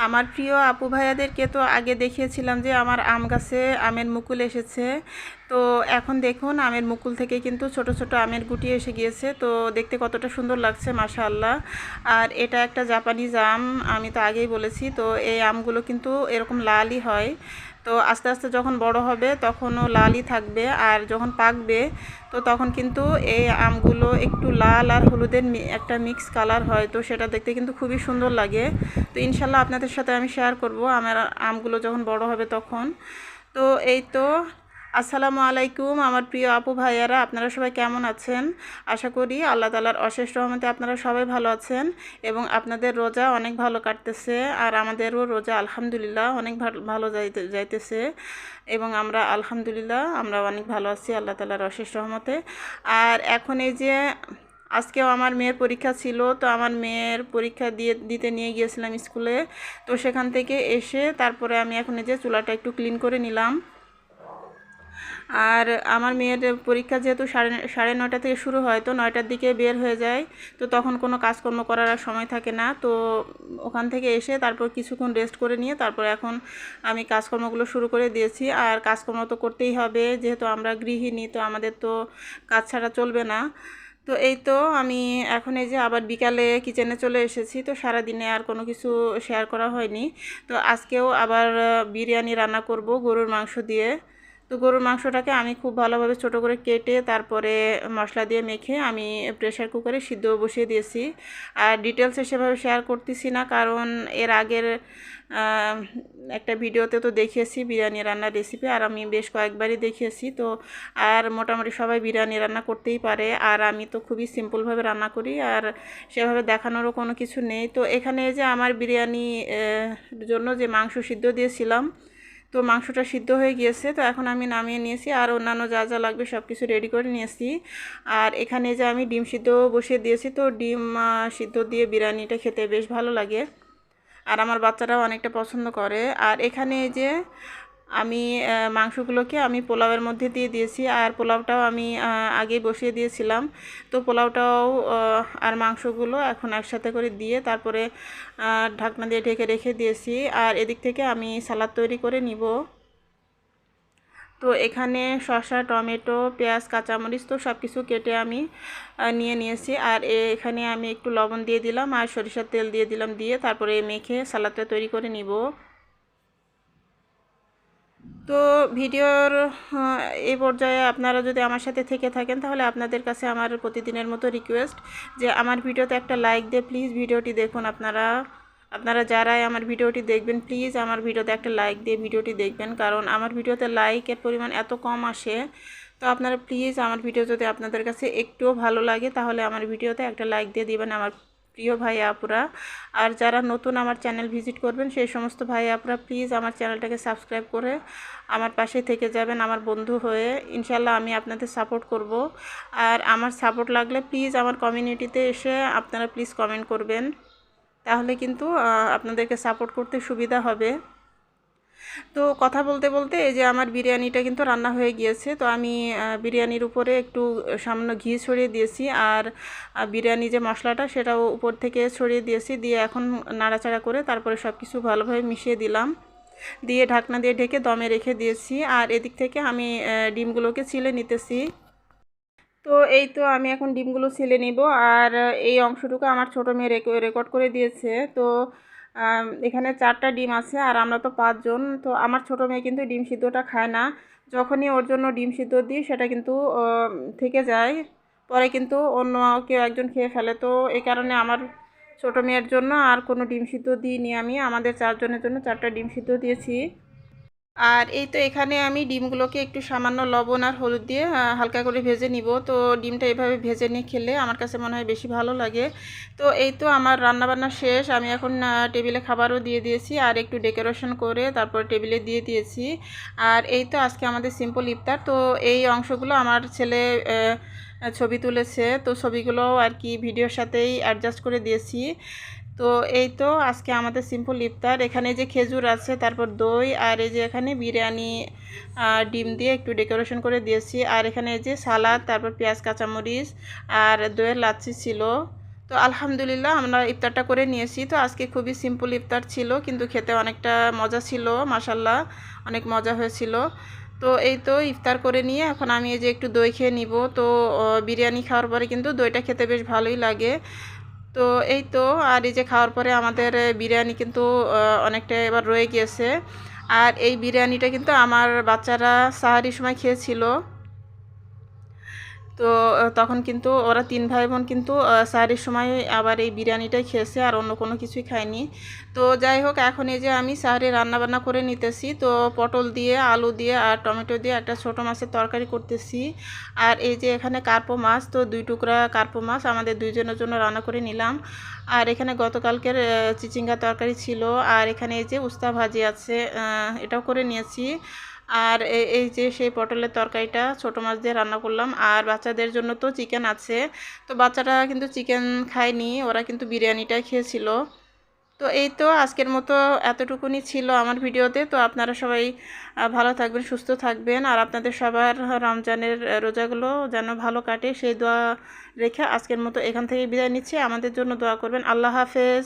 আমার প্রিয় আপু ভাইয়াদেরকে তো আগে দেখিয়েছিলাম যে আমার আম গাছে আমের মুকুল এসেছে। তো এখন দেখুন আমের মুকুল থেকে কিন্তু ছোট ছোট আমের গুটি এসে গিয়েছে। তো দেখতে কতটা সুন্দর লাগছে মাশাআল্লাহ। আর এটা একটা জাপানিজ আম, আমি তো আগেই বলেছি। তো এই আমগুলো কিন্তু এরকম লালই হয়। তো আস্তে আস্তে যখন বড় হবে তখনও লালই থাকবে, আর যখন পাকবে তো তখন কিন্তু এই আমগুলো একটু লাল আর হলুদের একটা মিক্স কালার হয়। তো সেটা দেখতে কিন্তু খুবই সুন্দর লাগে। তো ইনশাল্লাহ আপনাদের সাথে আমি শেয়ার করব আমার আমগুলো যখন বড় হবে তখন। তো এই তো, আসসালামু আলাইকুম আমার প্রিয় আপু ভাইয়ারা, আপনারা সবাই কেমন আছেন? আশা করি আল্লাহ তাআলার অশেষ রহমতে আপনারা সবাই ভালো আছেন এবং আপনাদের রোজা অনেক ভালো কাটতেছে। আর আমাদেরও রোজা আলহামদুলিল্লাহ অনেক ভালো যাইতেছে এবং আমরা আলহামদুলিল্লাহ আমরা অনেক ভালো আছি আল্লাহ তাআলার অশেষ রহমতে। আর এখন এই যে আজকেও আমার মেয়ের পরীক্ষা ছিল, তো আমার মেয়ের পরীক্ষা দিতে নিয়ে গিয়েছিলাম স্কুলে। তো সেখান থেকে এসে তারপরে আমি এখন এই যে চুলাটা একটু ক্লিন করে নিলাম। আর আমার মেয়ের পরীক্ষা যেহেতু সাড়ে 9টা থেকে শুরু হয়, তো 9টার দিকে বের হয়ে যায়। তো তখন কোনো কাজকর্ম করার আর সময় থাকে না। তো ওখান থেকে এসে তারপর কিছুক্ষণ রেস্ট করে নিয়ে তারপর এখন আমি কাজকর্মগুলো শুরু করে দিয়েছি। আর কাজকর্ম তো করতেই হবে, যেহেতু আমরা গৃহিণী, তো আমাদের তো কাজ ছাড়া চলবে না। তো এই তো আমি এখন এই যে আবার বিকালে কিচেনে চলে এসেছি। তো সারাদিনে আর কোনো কিছু শেয়ার করা হয়নি। তো আজকেও আবার বিরিয়ানি রান্না করব গরুর মাংস দিয়ে। তো গরুর মাংসটাকে আমি খুব ভালোভাবে ছোট করে কেটে তারপরে মশলা দিয়ে মেখে আমি প্রেসার কুকারে সিদ্ধ বসিয়ে দিয়েছি। আর ডিটেলসে সেভাবে শেয়ার করতেছি না, কারণ এর আগের একটা ভিডিওতে তো দেখিয়েছি বিরিয়ানি রান্নার রেসিপি, আর আমি বেশ কয়েকবারই দেখিয়েছি। তো আর মোটামুটি সবাই বিরিয়ানি রান্না করতেই পারে, আর আমি তো খুবই সিম্পলভাবে রান্না করি, আর সেভাবে দেখানোরও কোনো কিছু নেই। তো এখানে যে আমার বিরিয়ানি জন্য যে মাংস সিদ্ধ দিয়েছিলাম, তো মাংসটা সিদ্ধ হয়ে গিয়েছে। তো এখন আমি নামিয়ে নিয়েছি, আর অন্যান্য যা যা লাগবে সব কিছু রেডি করে নিয়েছি। আর এখানে যে আমি ডিম সিদ্ধ বসিয়ে দিয়েছি। তো ডিম সিদ্ধ দিয়ে বিরিয়ানিটা খেতে বেশ ভালো লাগে, আর আমার বাচ্চারাও অনেকটা পছন্দ করে। আর এখানে যে আমি মাংসগুলোকে আমি পোলাওয়ের মধ্যে দিয়ে দিয়েছি, আর পোলাওটাও আমি আগেই বসিয়ে দিয়েছিলাম। তো পোলাওটাও আর মাংসগুলো এখন একসাথে করে দিয়ে তারপরে ঢাকনা দিয়ে ঢেকে রেখে দিয়েছি। আর এদিক থেকে আমি সালাদ তৈরি করে নিব। তো এখানে শসা, টমেটো, পেঁয়াজ, কাঁচামরিচ তো সব কিছু কেটে আমি নিয়ে নিয়েছি। আর এখানে আমি একটু লবণ দিয়ে দিলাম আর সরিষার তেল দিয়ে দিলাম, দিয়ে তারপরে মেখে সালাদটা তৈরি করে নিব। তো ভিডিওর এই পর্যায়ে আপনারা যদি আমার সাথে থেকে থাকেন, তাহলে আপনাদের কাছে আমার প্রতিদিনের মতো রিকোয়েস্ট যে আমার ভিডিওতে একটা লাইক দিয়ে প্লিজ ভিডিওটি দেখুন। আপনারা যারাই আমার ভিডিওটি দেখবেন, প্লিজ আমার ভিডিওতে একটা লাইক দিয়ে ভিডিওটি দেখবেন, কারণ আমার ভিডিওতে লাইকের পরিমাণ এত কম আসে। তো আপনারা প্লিজ আমার ভিডিও যদি আপনাদের কাছে একটুও ভালো লাগে, তাহলে আমার ভিডিওতে একটা লাইক দিয়ে দিবেন আমার প্রিয় ভাই আপুরা। আর যারা নতুন আমার চ্যানেল ভিজিট করবেন, সেই সমস্ত ভাই আপুরা প্লিজ আমার চ্যানেলটাকে সাবস্ক্রাইব করে আমার পাশে থেকে যাবেন আমার বন্ধু হয়ে। ইনশাল্লাহ আমি আপনাদের সাপোর্ট করব। আর আমার সাপোর্ট লাগলে প্লিজ আমার কমিউনিটিতে এসে আপনারা প্লিজ কমেন্ট করবেন, তাহলে কিন্তু আপনাদেরকে সাপোর্ট করতে সুবিধা হবে। তো কথা বলতে বলতে এই যে আমার বিরিয়ানিটা কিন্তু রান্না হয়ে গিয়েছে। তো আমি বিরিয়ানির উপরে একটু সামান্য ঘি ছড়িয়ে দিয়েছি, আর বিরিয়ানি যে মশলাটা সেটাও উপর থেকে ছড়িয়ে দিয়েছি, দিয়ে এখন নাড়াচাড়া করে তারপরে সব কিছু ভালোভাবে মিশিয়ে দিলাম, দিয়ে ঢাকনা দিয়ে ঢেকে দমে রেখে দিয়েছি। আর এদিক থেকে আমি ডিমগুলোকে ছিলে নিতেছি। তো এই তো আমি এখন ডিমগুলো ছিলে নিব। আর এই অংশটুকু আমার ছোটো মেয়ে রেকর্ড করে দিয়েছে। তো এখানে 4টা ডিম আছে, আর আমরা তো 5 জন। তো আমার ছোটো মেয়ে কিন্তু ডিম সিদ্ধটা খায় না। যখনই ওর জন্য ডিম সিদ্ধ দিই সেটা কিন্তু থেকে যায়, পরে কিন্তু অন্য কেউ একজন খেয়ে ফেলে। তো এই কারণে আমার ছোটো মেয়ের জন্য আর কোনো ডিম সিদ্ধ দিইনি, আমি আমাদের 4 জনের জন্য 4টা ডিম সিদ্ধ দিয়েছি। আর এই তো এখানে আমি ডিমগুলোকে একটু সামান্য লবণ আর হলুদ দিয়ে হালকা করে ভেজে নিব। তো ডিমটা এভাবে ভেজে নিয়ে খেলে আমার কাছে মনে হয় বেশি ভালো লাগে। তো এই তো আমার রান্নাবান্না শেষ, আমি এখন টেবিলে খাবারও দিয়ে দিয়েছি, আর একটু ডেকোরেশন করে তারপর টেবিলে দিয়ে দিয়েছি। আর এই তো আজকে আমাদের সিম্পল ইফতার। তো এই অংশগুলো আমার ছেলে ছবি তুলেছে, তো ছবিগুলো আর কি ভিডিওর সাথেই অ্যাডজাস্ট করে দিয়েছি। তো এই তো আজকে আমাদের সিম্পল ইফতার। এখানে যে খেজুর আছে, তারপর দই, আর এই যে এখানে বিরিয়ানি ডিম দিয়ে একটু ডেকোরেশন করে দিয়েছি। আর এখানে যে সালাদ, তারপর পেঁয়াজ, কাঁচামরিচ আর দইয়ের লাচ্ছি ছিল। তো আলহামদুলিল্লাহ আমরা ইফতারটা করে নিয়েছি। তো আজকে খুবই সিম্পল ইফতার ছিল, কিন্তু খেতে অনেকটা মজা ছিল, মাশাল্লাহ অনেক মজা হয়েছিল। তো এই তো ইফতার করে নিয়ে এখন আমি এই যে একটু দই খেয়ে নিব। তো বিরিয়ানি খাওয়ার পরে কিন্তু দইটা খেতে বেশ ভালোই লাগে। তো এই তো, আর এই যে খাওয়ার পরে আমাদের বিরিয়ানি কিন্তু অনেকটা এবার রয়ে গিয়েছে। আর এই বিরিয়ানিটা কিন্তু আমার বাচ্চারা সাহারির সময় খেয়েছিল। তো তখন কিন্তু ওরা 3 ভাই বোন কিন্তু সাহারির সময় আবার এই বিরিয়ানিটাই খেয়েছে, আর অন্য কোনো কিছুই খায়নি। তো যাই হোক, এখন এই যে আমি সাহারি রান্নাবান্না করে নিতেছি। তো পটল দিয়ে, আলু দিয়ে আর টমেটো দিয়ে একটা ছোটো মাছের তরকারি করতেছি। আর এই যে এখানে কার্পো মাছ, তো 2 টুকরা কার্পো মাছ আমাদের দুইজনের জন্য রান্না করে নিলাম। আর এখানে গতকালকের চিচিঙ্গা তরকারি ছিল। আর এখানে এই যে উস্তা ভাজি আছে, এটাও করে নিয়েছি। আর এই যে সেই পটলের তরকারিটা ছোটো মাছ দিয়ে রান্না করলাম। আর বাচ্চাদের জন্য তো চিকেন আছে। তো বাচ্চারা কিন্তু চিকেন খায়নি, ওরা কিন্তু বিরিয়ানিটাই খেয়েছিল। তো এই তো আজকের মতো এতটুকুনি ছিল আমার ভিডিওতে। তো আপনারা সবাই ভালো থাকবেন, সুস্থ থাকবেন, আর আপনাদের সবার রমজানের রোজাগুলো যেন ভালো কাটে সেই দোয়া রেখে আজকের মতো এখান থেকে বিদায় নিচ্ছি। আমাদের জন্য দোয়া করবেন। আল্লাহ হাফেজ।